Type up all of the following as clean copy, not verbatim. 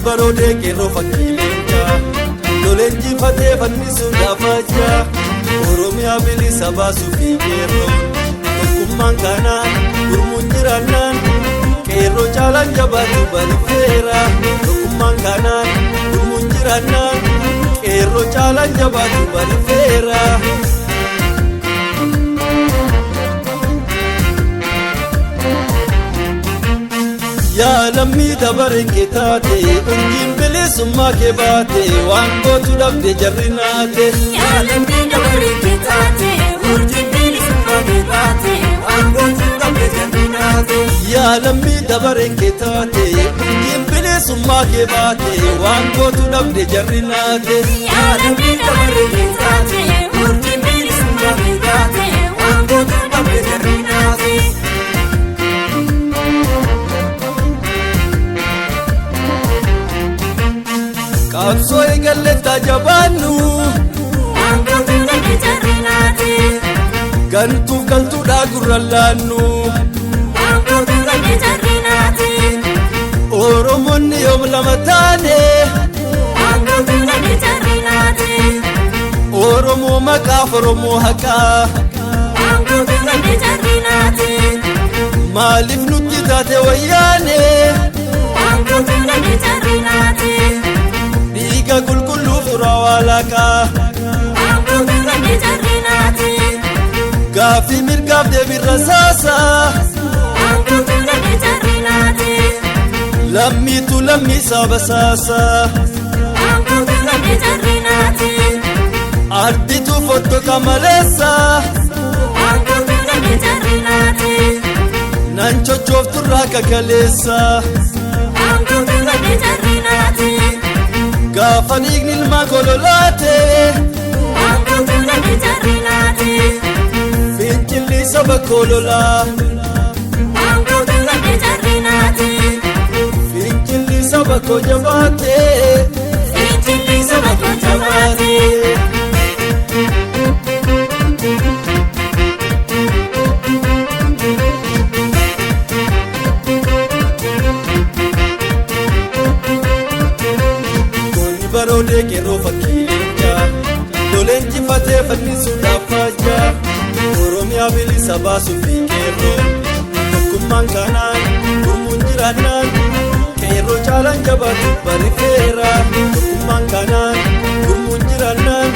Barode kero fakilenja Dolenji fate fannisu dafaja Oromia bilisa basu fikero Kumman kanan gurmun jiranan Kero jalan jabatu barifera Kumman kanan gurmun jiranan Kero jalan jabatu barifera Ya lammi tabarike taate unjin bilisummaa kee baate waan gootu dhabde jarrinaate Ya lammi tabarike taate unjin bilisummaa kee baate waan gootu dhabde jarrinaate Ya lammi tabarike taate unjin bilisummaa kee baate waan gootu dhabde jarrinaate Ya lammi tabarike taate unjin bilisummaa kee baate waan gootu dhabde jarrinaate Qabsoo eegalleetta jabaannu waan gootu dhabde jarrinaate gantuuf galtuudhaa gurraan laannu waan gootu dhabde jarrinaate Oromoonni yoom lama taane waan gootu dhabde jarrinaate Oromoo maqaaf Oromoo haqaa waan gootu dhabde jarrinaate maaliif nutti taate wayyaane waan gootu dhabde jarrinaate Dhiiga qulqulluu furaa waalaqaa waan gootu dhabde jarrinaate Gaaffii mirgaaf deebii rasaasaa waan gootu dhabde jarrinaate lammiitu lammiisaa basaasaa waan gootu dhabde jarrinaate arditu fottoqa maleessaa waan gootu dhabde jarrinaate nan chochoofturraa kakaleessaa waan gootu dhabde jarrinaate Gaafa dhiigni ilmaa gololaate waan gootu dhabde jarrinaate fincilli saba kololaa waan gootu dhabde jarrinaate fincilli saba koo jabaate fincilli saba koo jabaate Barode kero fakilenja Dolenji fate fannisu dafaja Oromia bilisa basu fikero Kumman kanan gurmun jiranan Kero jalan jabatu barifera Kumman kanan gurmun jiranan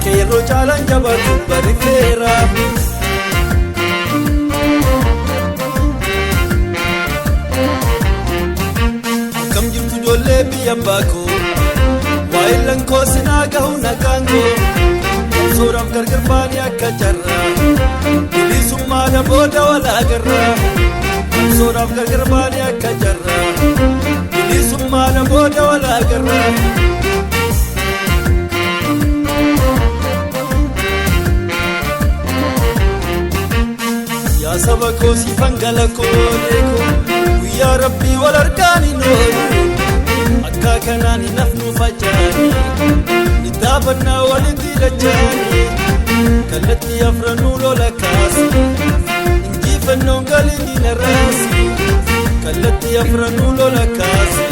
Kero jalan jabatu barifera Kam jirtu jolle biyya baako Wailan ko sinaagahu nagaango Soodhaaf gargar baanii akka jarraa Bilisummaadha booda wal agarraa Soodhaaf gargar baanii akka jarraa Bilisummaadha booda wal agarraa Yaa saba koo siifan gala kooleeko Guyyaa rabbii wal argaani noolu Akka kanaan hin hafnu facaani Nitaafannaa walitti dachaani Kallattii afranuu lola kaasi Injifannoon galiin hin arraasi Kallattii afranuu lola kaasi